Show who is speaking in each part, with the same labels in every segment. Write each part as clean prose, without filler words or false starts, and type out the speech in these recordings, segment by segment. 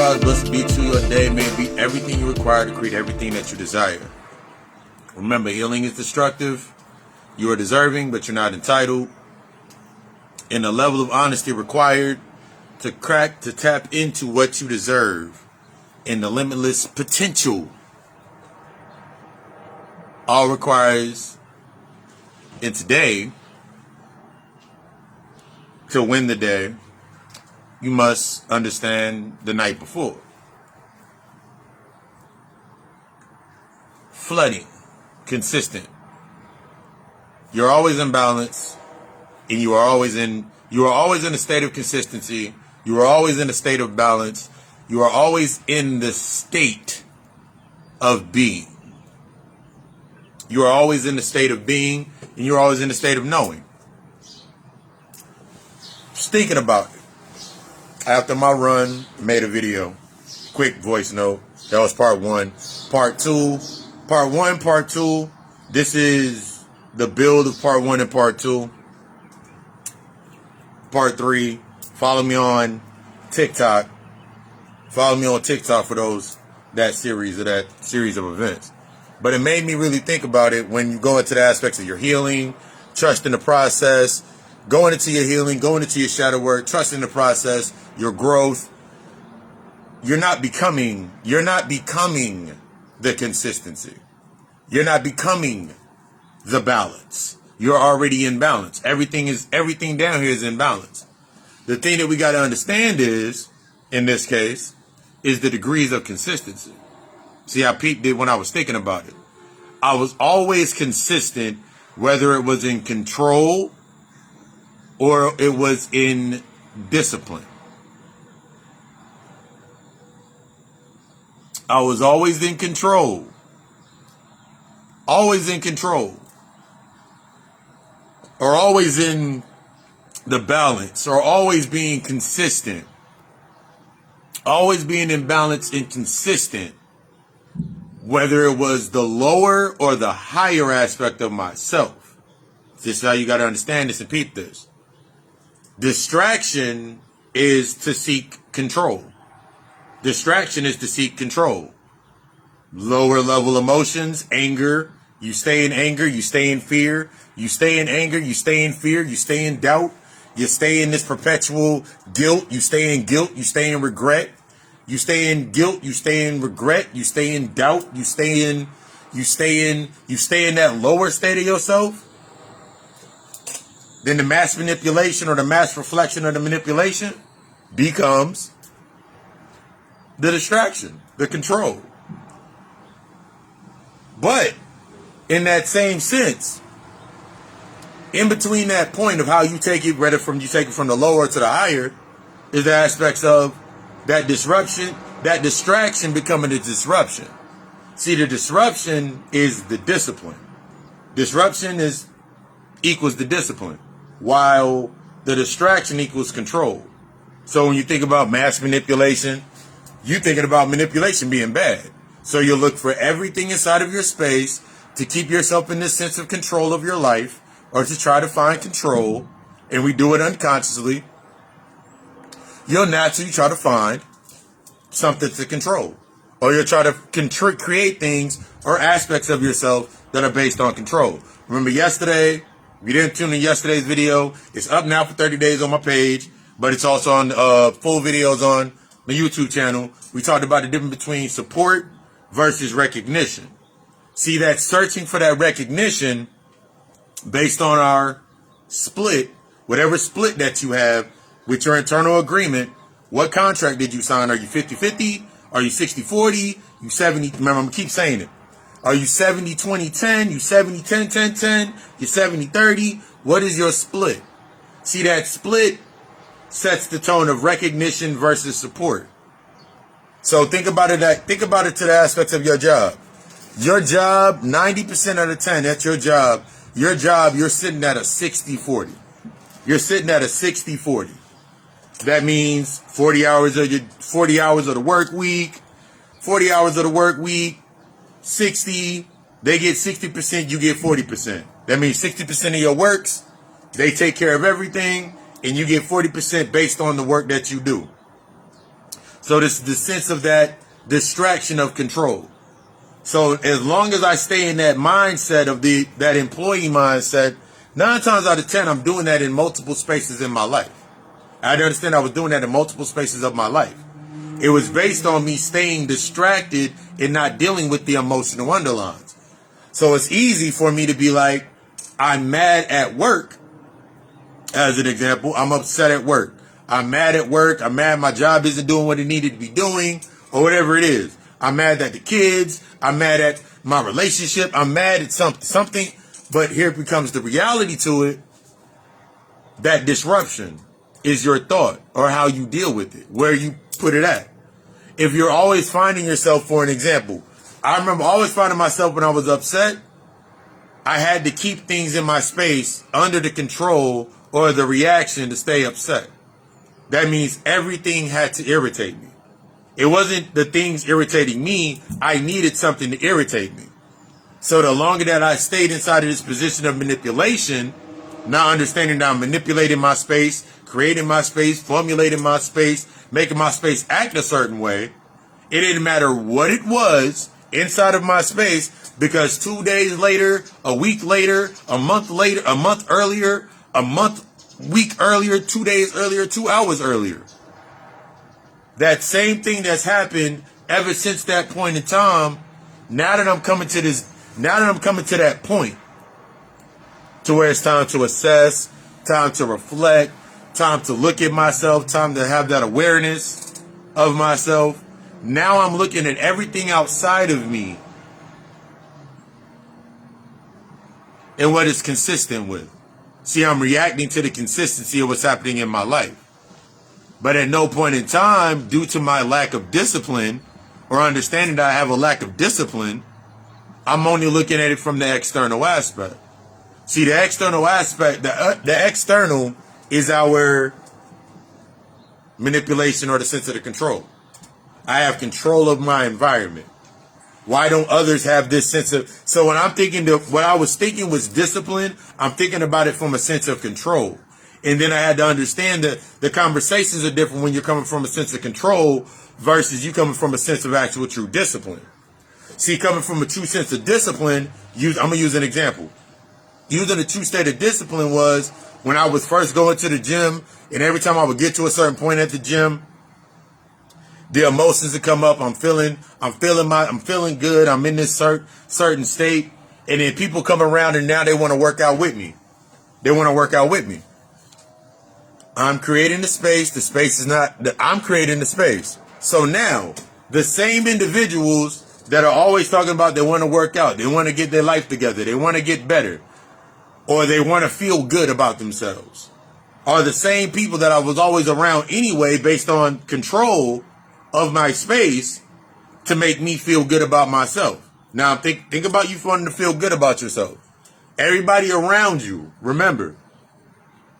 Speaker 1: rise, blessed be to your day. May it be everything you require to create everything that you desire. Remember, healing is destructive. You are deserving, but you're not entitled. And the level of honesty required to tap into what you deserve and the limitless potential all requires in today to win the day. You must understand the night before. Flooding, consistent. You're always in balance, and you are always in a state of consistency. You are always in a state of balance. You are always in the state of being. You are always in the state of being, and you're always in the state of knowing. Just thinking about it. After my run, made a video. Quick voice note. That was part one. Part two. Part one, part two. This is the build of part one and part two. Part three. Follow me on TikTok. Follow me on TikTok for that series of events. But it made me really think about it when you go into the aspects of your healing, trust in the process, going into your healing, going into your shadow work, trusting the process, your growth. You're not becoming the consistency. You're not becoming the balance. You're already in balance. Everything down here is in balance. The thing that we got to understand is, in this case, is the degrees of consistency. See how Pete did when I was thinking about it. I was always consistent, whether it was in control or it was in discipline. I was always in control. Always in control. Or always in the balance. Or always being consistent. Always being in balance and consistent. Whether it was the lower or the higher aspect of myself. This is how you got to understand this and peep this. Distraction is to seek control. Distraction is to seek control. Lower level emotions, anger. You stay in anger, you stay in fear. You stay in anger, you stay in fear, you stay in doubt. You stay in this perpetual guilt. You stay in guilt, you stay in regret. You stay in guilt, you stay in regret, you stay in doubt, you stay in that lower state of yourself. Then the mass manipulation or the mass reflection of the manipulation becomes the distraction, the control. But in that same sense, in between that point of how you take it, whether you take it from the lower to the higher, is the aspects of that disruption, that distraction becoming a disruption. See, the disruption is the discipline. Disruption equals the discipline, while the distraction equals control. So when you think about mass manipulation, you're thinking about manipulation being bad. So you'll look for everything inside of your space to keep yourself in this sense of control of your life, or to try to find control, and we do it unconsciously. You'll naturally try to find something to control. Or you'll try to create things or aspects of yourself that are based on control. Remember yesterday, if you didn't tune in yesterday's video, it's up now for 30 days on my page, but it's also on full videos on the YouTube channel. We talked about the difference between support versus recognition. See, that searching for that recognition based on our split, whatever split that you have with your internal agreement. What contract did you sign? Are you 50-50? Are you 60-40? You 70? Remember, I'm going to keep saying it. Are you 70-20-10? You 70-10-10-10? You 70-30? What is your split? See, that split sets the tone of recognition versus support. So think about it to the aspects of your job. Your job, 90% out of 10, that's your job. Your job, you're sitting at a 60-40. You're sitting at a 60-40. That means 40 hours of the work week, 40 hours of the work week, 60, they get 60%, you get 40%. That means 60% of your works, they take care of everything, and you get 40% based on the work that you do. So So this is the sense of that distraction of control. So as long as I stay in that mindset of that employee mindset, 9 times out of 10, I'm doing that in multiple spaces in my life. I understand I was doing that in multiple spaces of my life. It was based on me staying distracted and not dealing with the emotional underlines. So it's easy for me to be like, I'm mad at work. As an example, I'm upset at work. I'm mad at work. I'm mad my job isn't doing what it needed to be doing, or whatever it is. I'm mad at the kids. I'm mad at my relationship. I'm mad at something. But here becomes the reality to it. That disruption is your thought or how you deal with it, where you put it at. If you're always finding yourself, for an example, I remember always finding myself when I was upset, I had to keep things in my space under the control or the reaction to stay upset. That means everything had to irritate me. It wasn't the things irritating me. I needed something to irritate me. So the longer that I stayed inside of this position of manipulation, not understanding that I'm manipulating my space, creating my space, formulating my space, making my space act a certain way, it didn't matter what it was inside of my space, because 2 days later, a week later, a month earlier, week earlier, 2 days earlier, 2 hours earlier, that same thing that's happened ever since that point in time, now that I'm coming to that point to where it's time to assess, time to reflect, time to look at myself, time to have that awareness of myself. Now I'm looking at everything outside of me and what it's consistent with. See, I'm reacting to the consistency of what's happening in my life. But at no point in time, due to my lack of discipline or understanding that I have a lack of discipline, I'm only looking at it from the external aspect. See, the external aspect, the external is our manipulation or the sense of the control. I have control of my environment. Why don't others have this sense of... So when I'm thinking, what I was thinking was discipline, I'm thinking about it from a sense of control. And then I had to understand that the conversations are different when you're coming from a sense of control versus you coming from a sense of actual true discipline. See, coming from a true sense of discipline, I'm going to use an example. Using a true state of discipline was when I was first going to the gym, and every time I would get to a certain point at the gym, the emotions would come up. I'm feeling good. I'm in this certain state. And then people come around and now they want to work out with me. I'm creating the space. The space is not, I'm creating the space. So now the same individuals that are always talking about they want to work out, they want to get their life together, they want to get better, or they want to feel good about themselves, are the same people that I was always around anyway based on control of my space to make me feel good about myself. Now think about you wanting to feel good about yourself. Everybody around you, remember,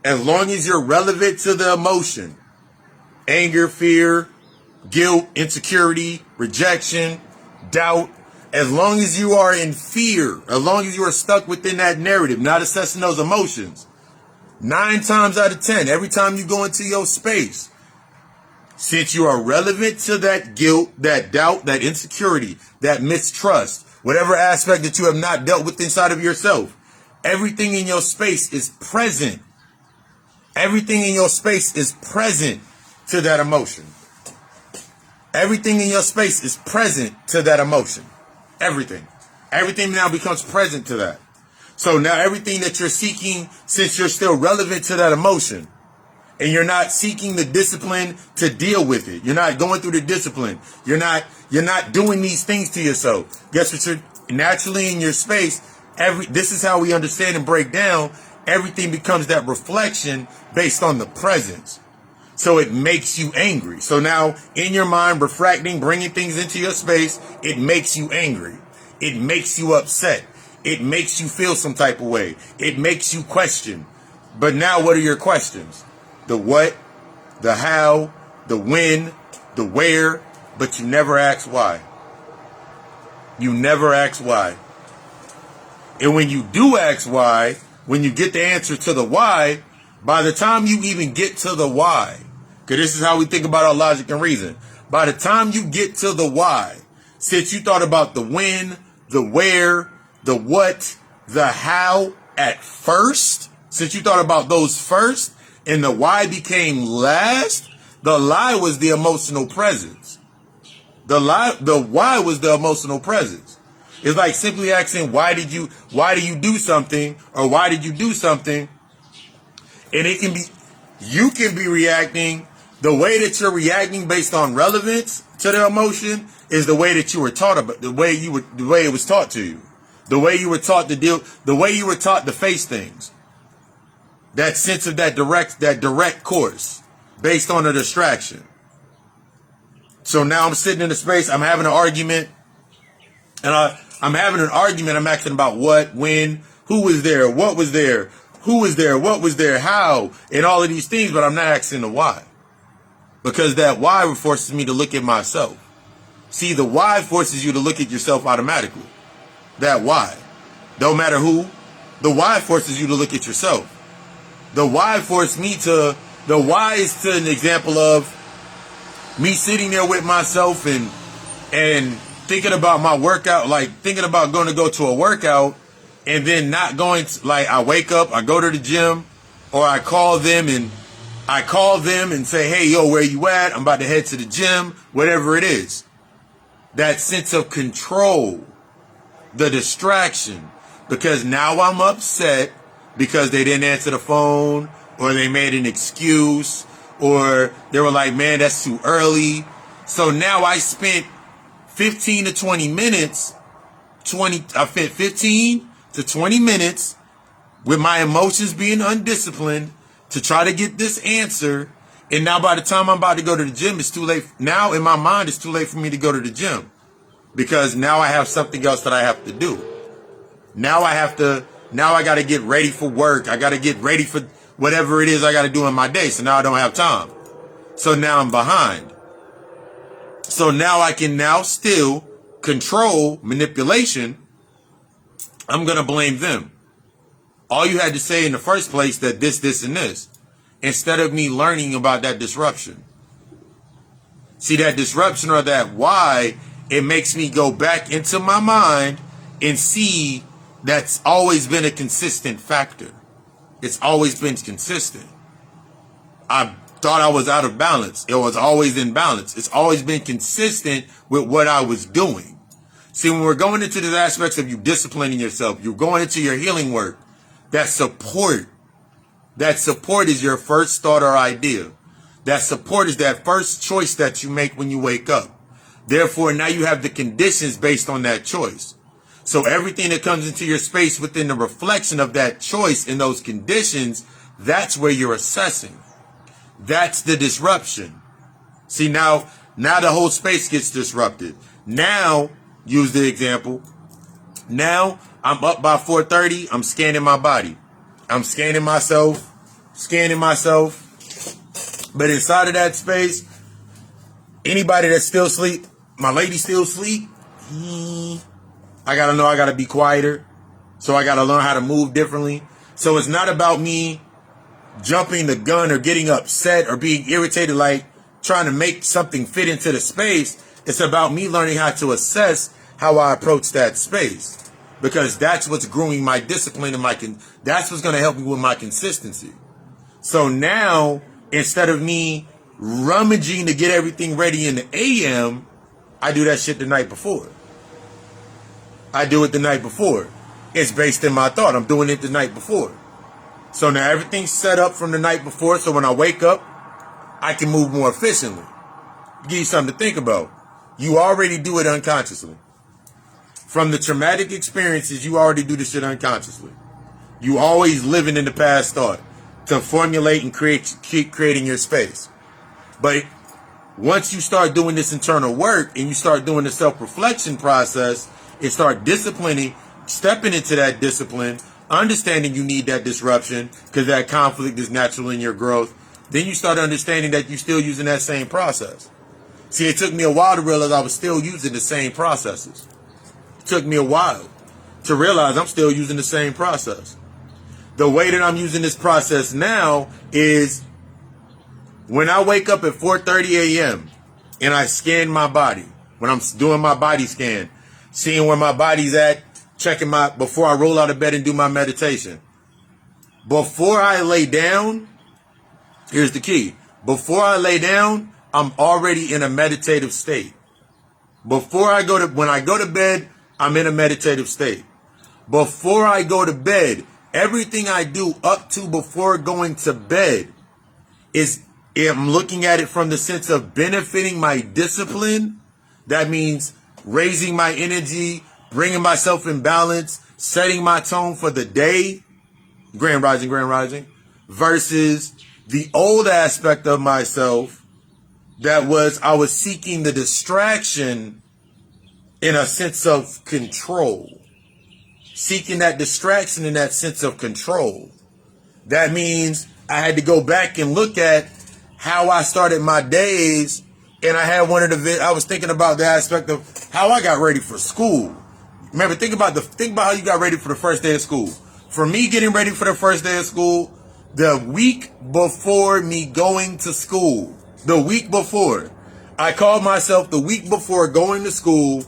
Speaker 1: as long as you're relevant to the emotion, anger, fear, guilt, insecurity, rejection, doubt, as long as you are in fear, as long as you are stuck within that narrative, not assessing those emotions, 9 times out of 10, every time you go into your space, since you are relevant to that guilt, that doubt, that insecurity, that mistrust, whatever aspect that you have not dealt with inside of yourself, everything in your space is present. Everything in your space is present to that emotion. Everything in your space is present to that emotion. Everything. Everything now becomes present to that. So now everything that you're seeking, since you're still relevant to that emotion, and you're not seeking the discipline to deal with it, you're not going through the discipline, you're not doing these things to yourself. Guess what? You're naturally in your space. This is how we understand and break down. Everything becomes that reflection based on the presence. So it makes you angry. So now in your mind, refracting, bringing things into your space, it makes you angry. It makes you upset. It makes you feel some type of way. It makes you question. But now what are your questions? The what, the how, the when, the where, but you never ask why. You never ask why. And when you do ask why, when you get the answer to the why, by the time you even get to the why, because this is how we think about our logic and reason. By the time you get to the why, since you thought about the when, the where, the what, the how at first, since you thought about those first and the why became last, the lie was the emotional presence. The why was the emotional presence. It's like simply asking, why do you do something, or why did you do something? And you can be reacting the way that you're reacting based on relevance to the emotion is the way that you were taught about, the way it was taught to you, the way you were taught to deal, the way you were taught to face things. That sense of that direct course based on a distraction. So now I'm sitting in a space, I'm having an argument, and I'm having an argument, I'm asking about what, when, who was there, what was there, who was there, what was there, how, and all of these things, but I'm not asking the why. Because that why forces me to look at myself. See, the why forces you to look at yourself automatically. That why. Don't matter who, the why forces you to look at yourself. The why is to an example of me sitting there with myself and thinking about my workout, like thinking about going to go to a workout and then not going to, like, I wake up, I go to the gym, or I call them and say, hey, yo, where you at? I'm about to head to the gym, whatever it is. That sense of control, the distraction, because now I'm upset because they didn't answer the phone, or they made an excuse, or they were like, man, that's too early. So now I spent 15 to 20 minutes, I spent 15 to 20 minutes with my emotions being undisciplined to try to get this answer. And now by the time I'm about to go to the gym, it's too late. Now in my mind, it's too late for me to go to the gym because now I have something else that I have to do. Now I got to get ready for work. I got to get ready for whatever it is I got to do in my day. So now I don't have time. So now I'm behind. So now I can now still control manipulation. I'm going to blame them. All you had to say in the first place that this, and this, instead of me learning about that disruption. See, that disruption or that why, it makes me go back into my mind and see that's always been a consistent factor. It's always been consistent. I thought I was out of balance. It was always in balance. It's always been consistent with what I was doing. See, when we're going into the aspects of you disciplining yourself, you're going into your healing work, that support is your first thought or idea. That support is that first choice that you make when you wake up. Therefore, now you have the conditions based on that choice. So everything that comes into your space within the reflection of that choice in those conditions, that's where you're assessing. That's the disruption. See, now the whole space gets disrupted. Now, use the example. Now, I'm up by 4:30. I'm scanning my body. I'm scanning myself. But inside of that space, anybody that's still asleep, my lady still asleep, I got to know I got to be quieter. So I got to learn how to move differently. So it's not about me jumping the gun or getting upset or being irritated, like trying to make something fit into the space. It's about me learning how to assess how I approach that space, because that's what's growing my discipline and that's what's going to help me with my consistency. So now, instead of me rummaging to get everything ready in the AM, I do that shit the night before. I do it the night before. It's based in my thought. I'm doing it the night before. So now everything's set up from the night before, so when I wake up, I can move more efficiently. Give you something to think about. You already do it unconsciously. From the traumatic experiences, you already do this shit unconsciously. You always living in the past thought to formulate and keep creating your space. But once you start doing this internal work and you start doing the self-reflection process and start disciplining, stepping into that discipline, understanding you need that disruption because that conflict is natural in your growth, then you start understanding that you're still using that same process. See, it took me a while to realize I was still using the same processes. It took me a while to realize I'm still using the same process. The way that I'm using this process now is when I wake up at 4:30 a.m., and I scan my body. When I'm doing my body scan, seeing where my body's at, checking before I roll out of bed and do my meditation. Before I lay down, here's the key. Before I lay down, I'm already in a meditative state. When I go to bed, I'm in a meditative state. Before I go to bed, everything I do up to before going to bed I'm looking at it from the sense of benefiting my discipline. That means raising my energy, bringing myself in balance, setting my tone for the day, grand rising, versus the old aspect of myself I was seeking the distraction in a sense of control. Seeking that distraction in that sense of control. That means I had to go back and look at how I started my days, and I had I was thinking about the aspect of how I got ready for school. Remember, think about how you got ready for the first day of school. For me, getting ready for the first day of school, the week before me going to school, I called myself the week before going to school,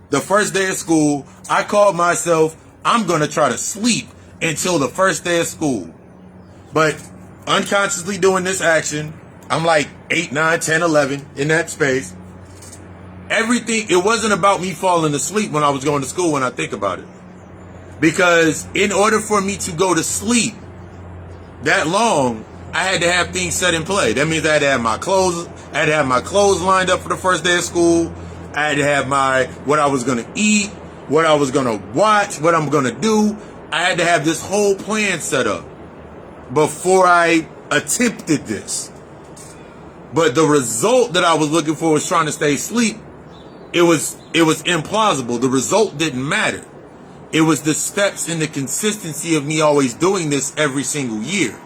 Speaker 1: the first day of school, I called myself, I'm going to try to sleep until the first day of school. But unconsciously doing this action, I'm like 8, 9, 10, 11 in that space. It wasn't about me falling asleep when I was going to school when I think about it. Because in order for me to go to sleep that long, I had to have things set in play. That means I had to have my clothes lined up for the first day of school. I had to have what I was going to eat, what I was going to watch, what I'm going to do. I had to have this whole plan set up before I attempted this. But the result that I was looking for was trying to stay asleep. It was implausible. The result didn't matter. It was the steps and the consistency of me always doing this every single year.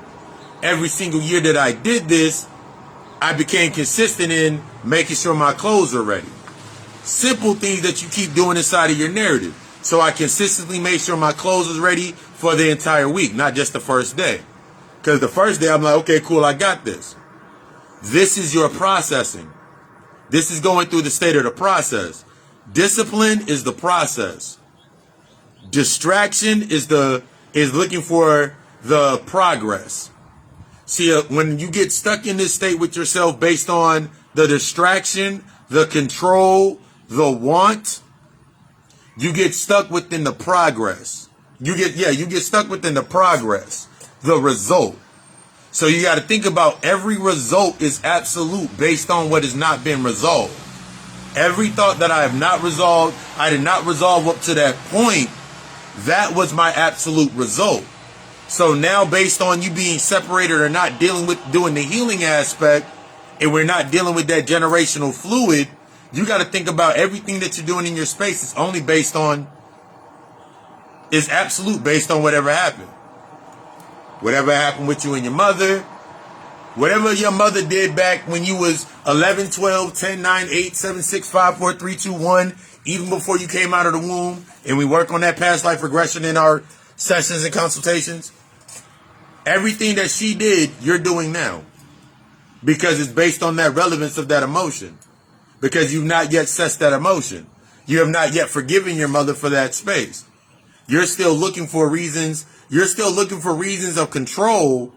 Speaker 1: Every single year that I did this, I became consistent in making sure my clothes are ready. Simple things that you keep doing inside of your narrative. So I consistently made sure my clothes was ready for the entire week, not just the first day. Because the first day I'm like, okay, cool, I got this. This is your processing. This is going through the state of the process. Discipline is the process. Distraction is looking for the progress. See, when you get stuck in this state with yourself based on the distraction, the control, the want, you get stuck within the progress. You get stuck within the progress, the result. So you got to think about every result is absolute based on what has not been resolved. Every thought that I have not resolved, I did not resolve up to that point. That was my absolute result. So now based on you being separated or not doing the healing aspect, and we're not dealing with that generational fluid, you got to think about everything that you're doing in your space is absolute based on whatever happened. Whatever happened with you and your mother, whatever your mother did back when you was 11, 12, 10, 9, 8, 7, 6, 5, 4, 3, 2, 1, even before you came out of the womb, and we work on that past life regression in our sessions and consultations. Everything that she did, you're doing now. Because it's based on that relevance of that emotion. Because you've not yet cessed that emotion. You have not yet forgiven your mother for that space. You're still looking for reasons. You're still looking for reasons of control,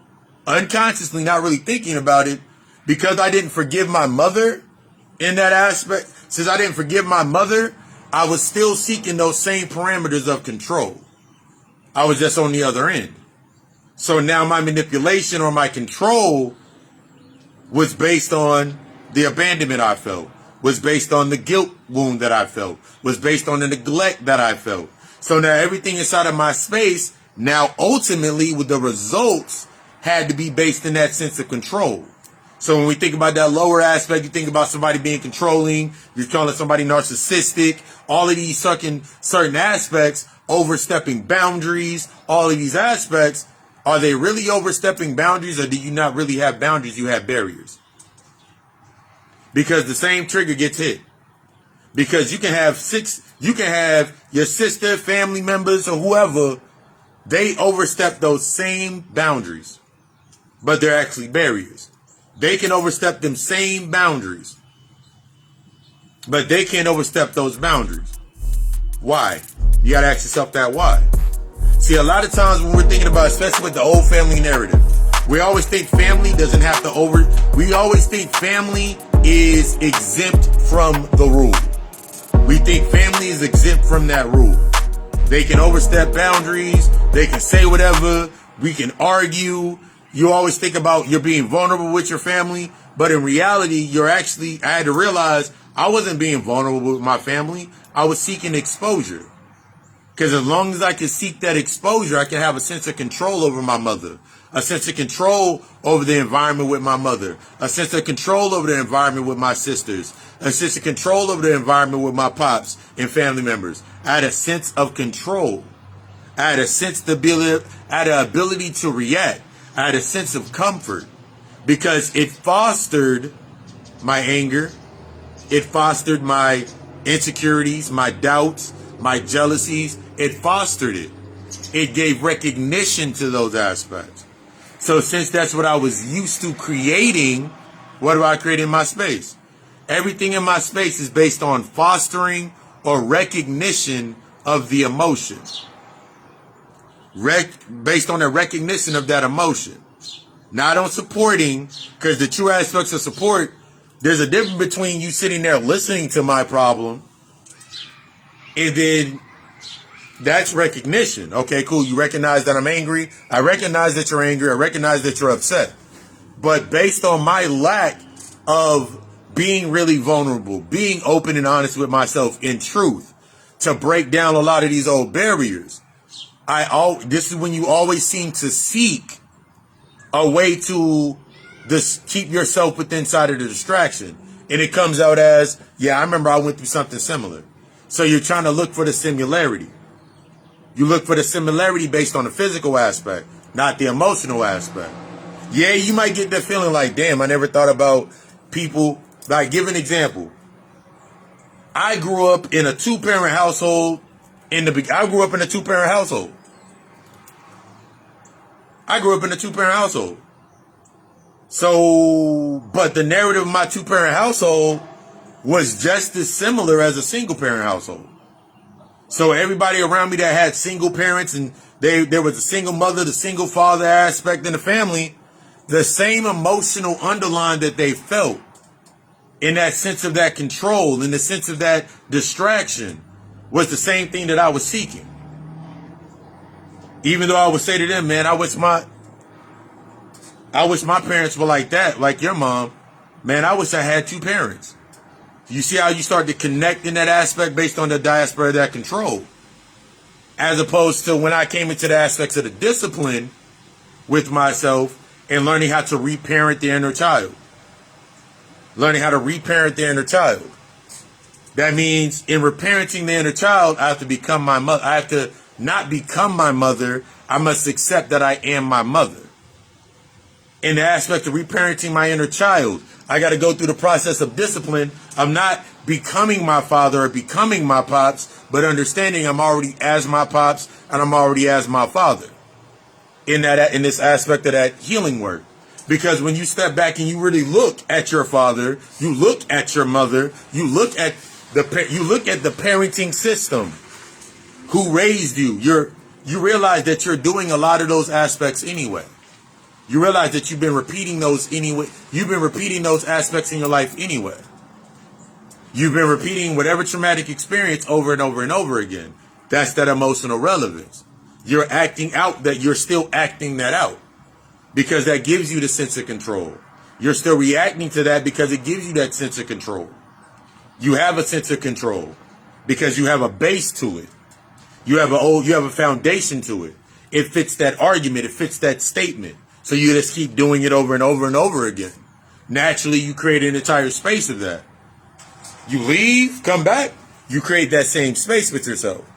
Speaker 1: unconsciously, not really thinking about it. Because I didn't forgive my mother in that aspect. Since I didn't forgive my mother, I was still seeking those same parameters of control. I was just on the other end. So now my manipulation or my control was based on the abandonment I felt, was based on the guilt wound that I felt, was based on the neglect that I felt. So now everything inside of my space, now ultimately with the results, had to be based in that sense of control. So when we think about that lower aspect, you think about somebody being controlling, you're calling somebody narcissistic, all of these certain aspects, overstepping boundaries, all of these aspects, are they really overstepping boundaries, or do you not really have boundaries, you have barriers? Because the same trigger gets hit. Because you can have your sister, family members, or whoever, they overstep those same boundaries, but they're actually barriers. They can overstep them same boundaries, But they can't overstep those boundaries. Why? You got to ask yourself that why. See, a lot of times when we're thinking about, especially with the old family narrative, we always think family doesn't have to we always think family is exempt from the rule. We think family is exempt from that rule. They can overstep boundaries. They can say whatever. We can argue. You always think about you're being vulnerable with your family. But in reality, I had to realize I wasn't being vulnerable with my family. I was seeking exposure. Because as long as I can seek that exposure, I can have a sense of control over my mother, a sense of control over the environment with my mother, a sense of control over the environment with my sisters, a sense of control over the environment with my pops and family members. I had a sense of control. I had a sense of ability, I had an ability to react. I had a sense of comfort because it fostered my anger. It fostered my insecurities, my doubts, my jealousies. It fostered it. It gave recognition to those aspects. So since that's what I was used to creating, what do I create in my space? Everything in my space is based on fostering or recognition of the emotion. Based on the recognition of that emotion. Not on supporting, because the true aspects of support, there's a difference between you sitting there listening to my problem and then that's recognition. Okay, cool. You recognize that I'm angry. I recognize that you're angry. I recognize that you're upset. But based on my lack of being really vulnerable, being open and honest with myself in truth, to break down a lot of these old barriers, this is when you always seem to seek a way to just keep yourself within inside of the distraction. And it comes out as, yeah, I remember I went through something similar. So you're trying to look for the similarity. You look for the similarity based on the physical aspect, not the emotional aspect. Yeah, you might get that feeling like, damn, I never thought about people. Like, give an example. I grew up in a two-parent household. I grew up in a two-parent household. So, but the narrative of my two-parent household was just as similar as a single-parent household. So everybody around me that had single parents and there was a single mother, the single father aspect in the family, the same emotional underline that they felt in that sense of that control, in the sense of that distraction, was the same thing that I was seeking. Even though I would say to them, man, I wish my parents were like that, like your mom. Man, I wish I had two parents. You see how you start to connect in that aspect based on the diaspora of that control. As opposed to when I came into the aspects of the discipline with myself and learning how to reparent the inner child. Learning how to reparent the inner child. That means in reparenting the inner child, I have to become my mother. I have to not become my mother. I must accept that I am my mother. In the aspect of reparenting my inner child, I got to go through the process of discipline. I'm not becoming my father or becoming my pops, but understanding I'm already as my pops and I'm already as my father. In this aspect of that healing work. Because when you step back and you really look at your father, you look at your mother, you look at the parenting system who raised you. You realize that you're doing a lot of those aspects anyway. You realize that you've been repeating those anyway. You've been repeating those aspects in your life anyway. You've been repeating whatever traumatic experience over and over and over again. That's that emotional relevance. You're acting out that you're still acting that out because that gives you the sense of control. You're still reacting to that because it gives you that sense of control. You have a sense of control because you have a base to it. You have a foundation to it. It fits that argument. It fits that statement. So you just keep doing it over and over and over again. Naturally, you create an entire space of that. You leave, come back, you create that same space with yourself.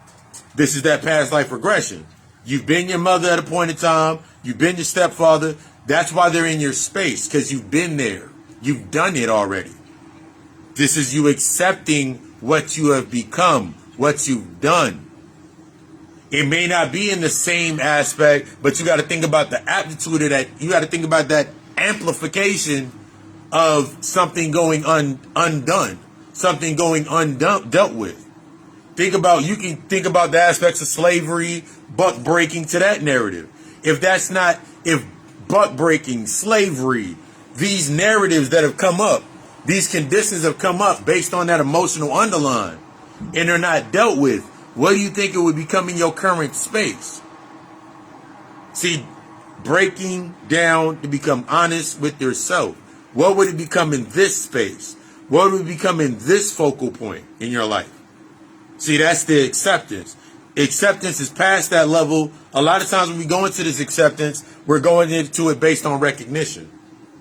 Speaker 1: This is that past life regression. You've been your mother at a point in time. You've been your stepfather. That's why they're in your space, because you've been there. You've done it already. This is you accepting what you have become, what you've done. It may not be in the same aspect, but you got to think about the aptitude of that. You got to think about that amplification of something going undone. something going undealt with. You can think about the aspects of slavery, buck breaking to that narrative. If buck breaking, slavery, these narratives that have come up, these conditions have come up based on that emotional underline, and they're not dealt with, what do you think it would become in your current space? See, breaking down to become honest with yourself. What would it become in this space? What would it become in this focal point in your life? See, that's the acceptance. Acceptance is past that level. A lot of times when we go into this acceptance, we're going into it based on recognition.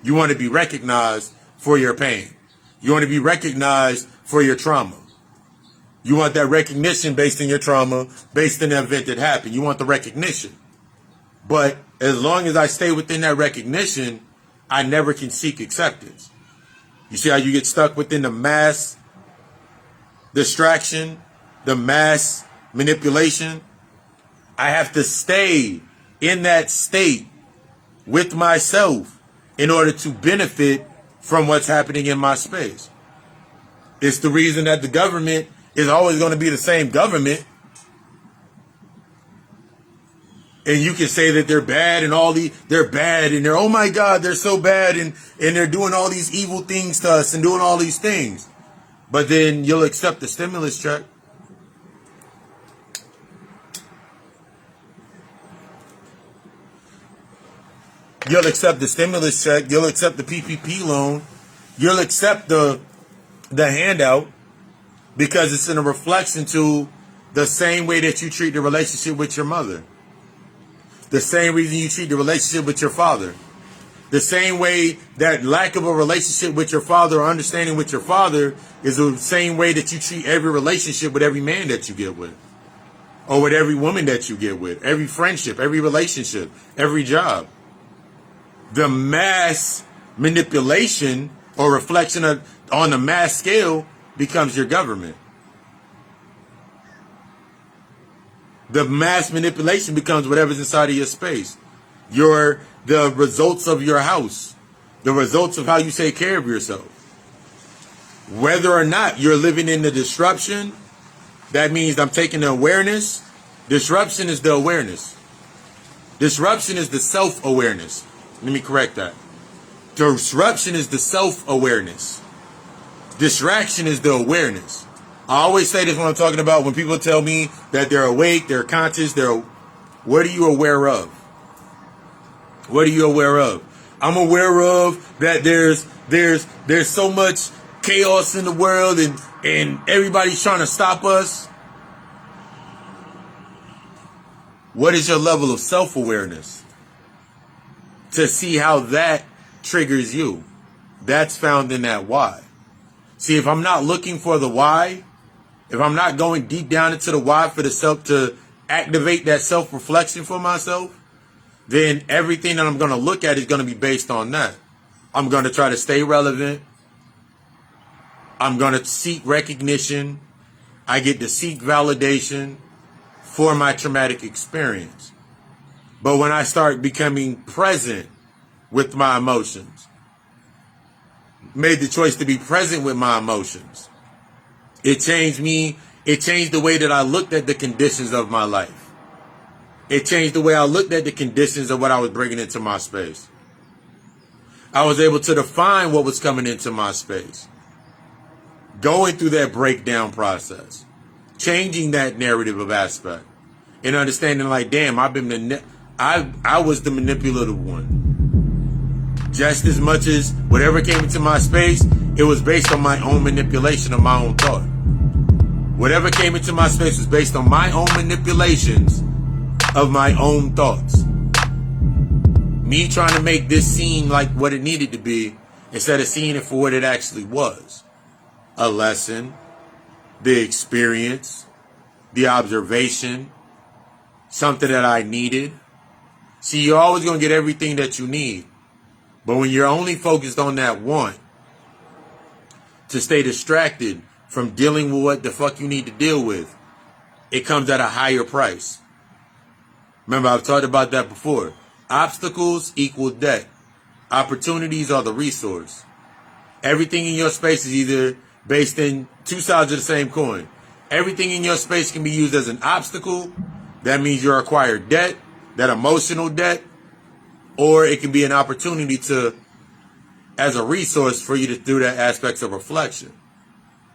Speaker 1: You want to be recognized for your pain. You want to be recognized for your trauma. You want that recognition based in your trauma, based in the event that happened. You want the recognition. But as long as I stay within that recognition, I never can seek acceptance. You see how you get stuck within the mass distraction, the mass manipulation? I have to stay in that state with myself in order to benefit from what's happening in my space. It's the reason that the government is always going to be the same government. And you can say that they're bad and they're bad and oh my God, they're so bad and they're doing all these evil things to us and doing all these things. But then you'll accept the stimulus check. You'll accept the stimulus check. You'll accept the PPP loan. You'll accept the handout because it's in a reflection to the same way that you treat the relationship with your mother. The same reason you treat the relationship with your father. The same way that lack of a relationship with your father or understanding with your father is the same way that you treat every relationship with every man that you get with. Or with every woman that you get with. Every friendship, every relationship, every job. The mass manipulation or reflection on a mass scale becomes your government. The mass manipulation becomes whatever's inside of your space. The results of your house. The results of how you take care of yourself. Whether or not you're living in the disruption, that means I'm taking the awareness. Disruption is the awareness. Disruption is the self-awareness. Let me correct that. Disruption is the self-awareness. Distraction is the awareness. I always say this when I'm talking about when people tell me that they're awake, they're conscious, what are you aware of? What are you aware of? I'm aware of that there's so much chaos in the world and everybody's trying to stop us. What is your level of self-awareness? To see how that triggers you. That's found in that why. See, if I'm not looking for the why, if I'm not going deep down into the why for the self to activate that self-reflection for myself, then everything that I'm going to look at is going to be based on that. I'm going to try to stay relevant. I'm going to seek recognition. I get to seek validation for my traumatic experience. But when I start becoming present with my emotions, made the choice to be present with my emotions, it changed me. It changed the way that I looked at the conditions of my life. It changed the way I looked at the conditions of what I was bringing into my space. I was able to define what was coming into my space. Going through that breakdown process. Changing that narrative of aspect. And understanding like, damn, I was the manipulative one. Just as much as whatever came into my space, it was based on my own manipulation of my own thought. Whatever came into my space was based on my own manipulations of my own thoughts. Me trying to make this seem like what it needed to be instead of seeing it for what it actually was. A lesson, the experience, the observation, something that I needed. See, you're always going to get everything that you need. But when you're only focused on that one, to stay distracted from dealing with what the fuck you need to deal with, it comes at a higher price. Remember, I've talked about that before. Obstacles equal debt. Opportunities are the resource. Everything in your space is either based in two sides of the same coin. Everything in your space can be used as an obstacle. That means your acquired debt, that emotional debt, or it can be an opportunity to, as a resource for you to do that aspects of reflection.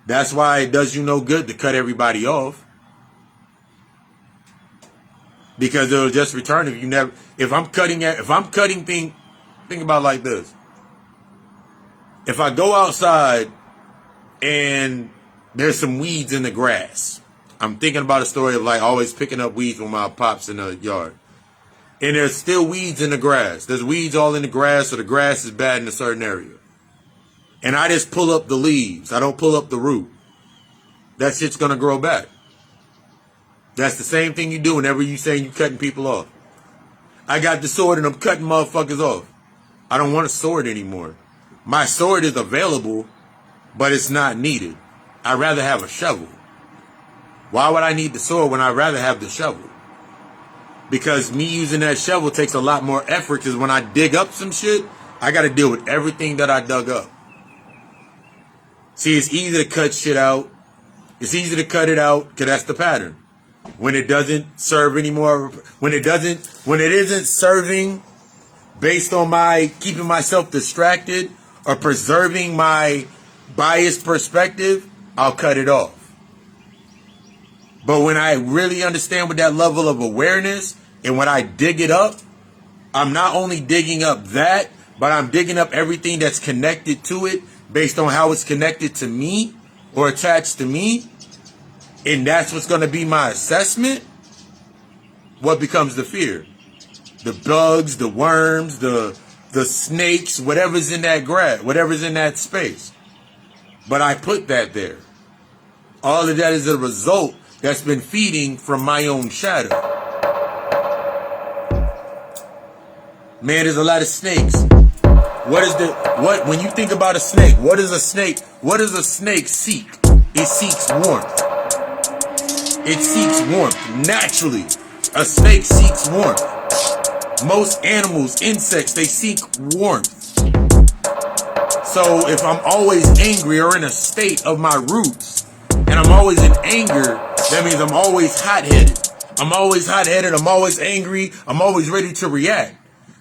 Speaker 1: That's why it does you no good to cut everybody off. Because it'll just return if you never, if I'm cutting think about it like this. If I go outside and there's some weeds in the grass, I'm thinking about a story of like always picking up weeds with my pops in the yard. And there's still weeds in the grass. There's weeds all in the grass, so the grass is bad in a certain area. And I just pull up the leaves. I don't pull up the root. That shit's gonna grow back. That's the same thing you do whenever you say you're cutting people off. I got the sword and I'm cutting motherfuckers off. I don't want a sword anymore. My sword is available, but it's not needed. I'd rather have a shovel. Why would I need the sword when I'd rather have the shovel? Because me using that shovel takes a lot more effort, because when I dig up some shit, I got to deal with everything that I dug up. See, it's easy to cut shit out. It's easy to cut it out because that's the pattern. When it doesn't serve anymore, when it isn't serving based on my keeping myself distracted or preserving my biased perspective, I'll cut it off. But when I really understand with that level of awareness, and when I dig it up, I'm not only digging up that, but I'm digging up everything that's connected to it based on how it's connected to me or attached to me. And that's what's going to be my assessment. What becomes the fear? The bugs, the worms, the snakes, whatever's in that grass, whatever's in that space. But I put that there. All of that is a result that's been feeding from my own shadow. Man, there's a lot of snakes. When you think about a snake, what does a snake seek? It seeks warmth. It seeks warmth naturally. A snake seeks warmth. Most animals, insects, they seek warmth. So if I'm always angry or in a state of my roots, and I'm always in anger, that means I'm always hot-headed. I'm always hot-headed, I'm always angry, I'm always ready to react.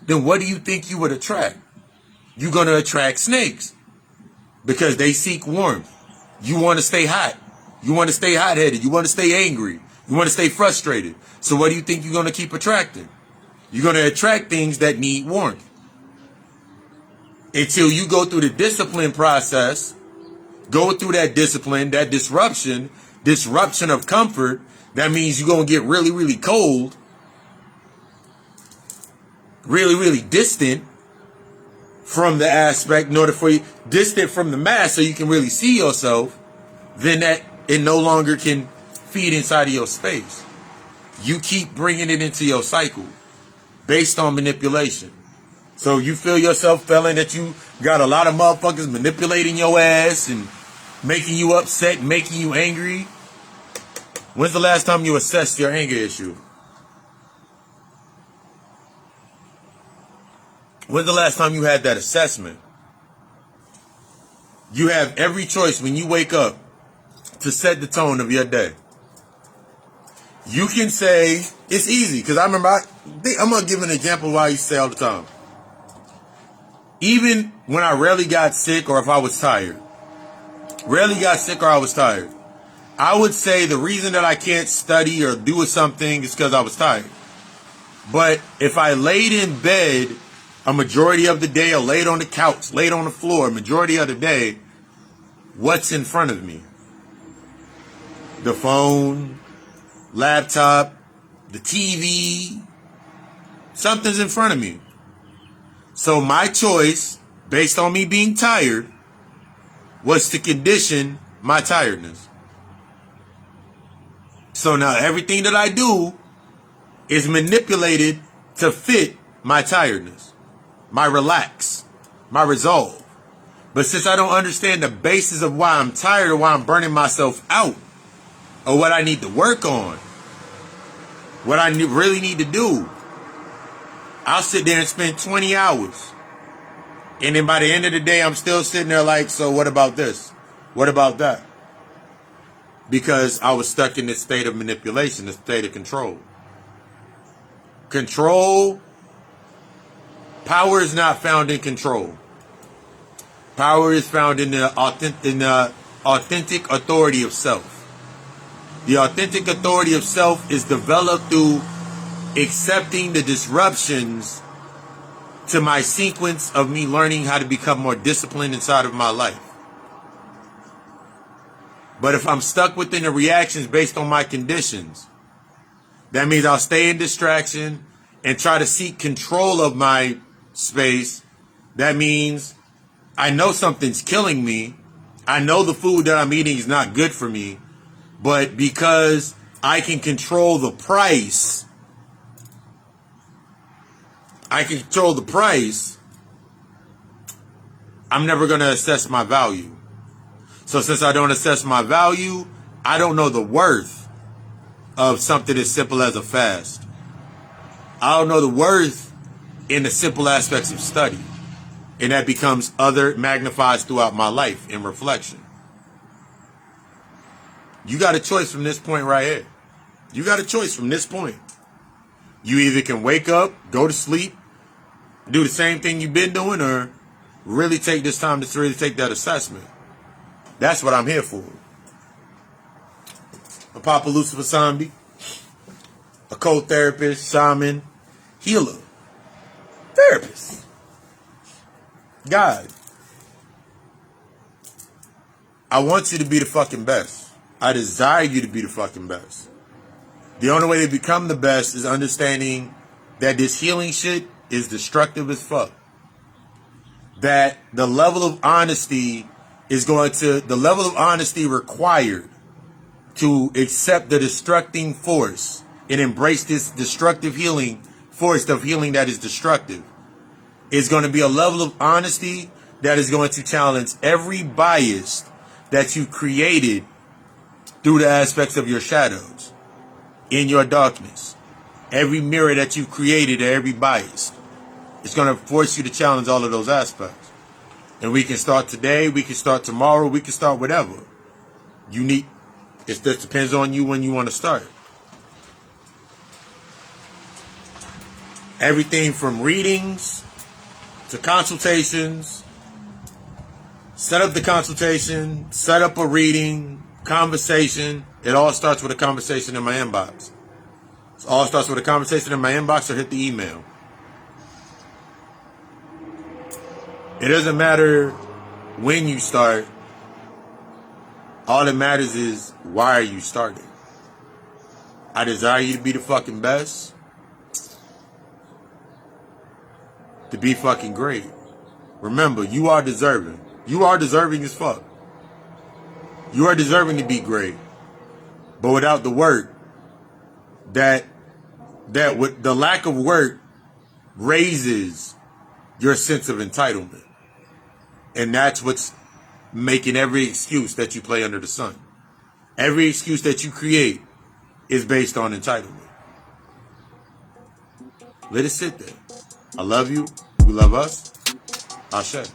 Speaker 1: Then what do you think you would attract? You're going to attract snakes because they seek warmth. You want to stay hot. You want to stay hot-headed. You want to stay angry. You want to stay frustrated. So what do you think you're going to keep attracting? You're going to attract things that need warmth. Until you go through the discipline process, go through that discipline, that disruption of comfort, that means you're going to get really, really cold, really, really distant from the aspect, in order for you, distant from the mass so you can really see yourself, then that it no longer can feed inside of your space. You keep bringing it into your cycle based on manipulation. So you feel yourself feeling that you got a lot of motherfuckers manipulating your ass and making you upset, making you angry. When's the last time you assessed your anger issue? When's the last time you had that assessment? You have every choice when you wake up to set the tone of your day. You can say, it's easy, because I remember, I'm going to give an example of what I used to say all the time. Even when I rarely got sick or if I was tired, I would say the reason that I can't study or do something is because I was tired. But if I laid in bed a majority of the day or laid on the couch, laid on the floor, majority of the day, what's in front of me? The phone, laptop, the TV, something's in front of me. So my choice, based on me being tired, was to condition my tiredness. So now everything that I do is manipulated to fit my tiredness, my relax, my resolve. But since I don't understand the basis of why I'm tired or why I'm burning myself out, or what I need to work on, what I really need to do, I'll sit there and spend 20 hours. And then by the end of the day, I'm still sitting there like, so what about this? What about that? Because I was stuck in this state of manipulation, this state of control. Control, power is not found in control. Power is found in the authentic authority of self. The authentic authority of self is developed through accepting the disruptions to my sequence of me learning how to become more disciplined inside of my life. But if I'm stuck within the reactions based on my conditions, that means I'll stay in distraction and try to seek control of my space. That means I know something's killing me. I know the food that I'm eating is not good for me. But because I can control the price, I'm never going to assess my value. So since I don't assess my value, I don't know the worth of something as simple as a fast. I don't know the worth in the simple aspects of study. And that becomes magnifies throughout my life in reflection. You got a choice from this point right here. You got a choice from this point. You either can wake up, go to sleep, do the same thing you've been doing, or really take this time to really take that assessment. That's what I'm here for. I'm Papa Lucifer Sambi, a co-therapist, shaman, healer, therapist, guide. I want you to be the fucking best. I desire you to be the fucking best. The only way to become the best is understanding that this healing shit is destructive as fuck. That the level of honesty required to accept the destructing force and embrace this destructive healing force of healing that is destructive is going to be a level of honesty that is going to challenge every bias that you created through the aspects of your shadows, in your darkness. Every mirror that you created, every bias, it's going to force you to challenge all of those aspects. And we can start today, we can start tomorrow, we can start whatever. It just depends on you when you want to start. Everything from readings to consultations. Set up the consultation, set up a reading, conversation. It all starts with a conversation in my inbox. It all starts with a conversation in my inbox or hit the email. It doesn't matter when you start. All that matters is why are you starting. I desire you to be the fucking best. To be fucking great. Remember, you are deserving. You are deserving as fuck. You are deserving to be great. But without the work, with the lack of work raises your sense of entitlement. And that's what's making every excuse that you play under the sun. Every excuse that you create is based on entitlement. Let it sit there. I love you. You love us. Ashe.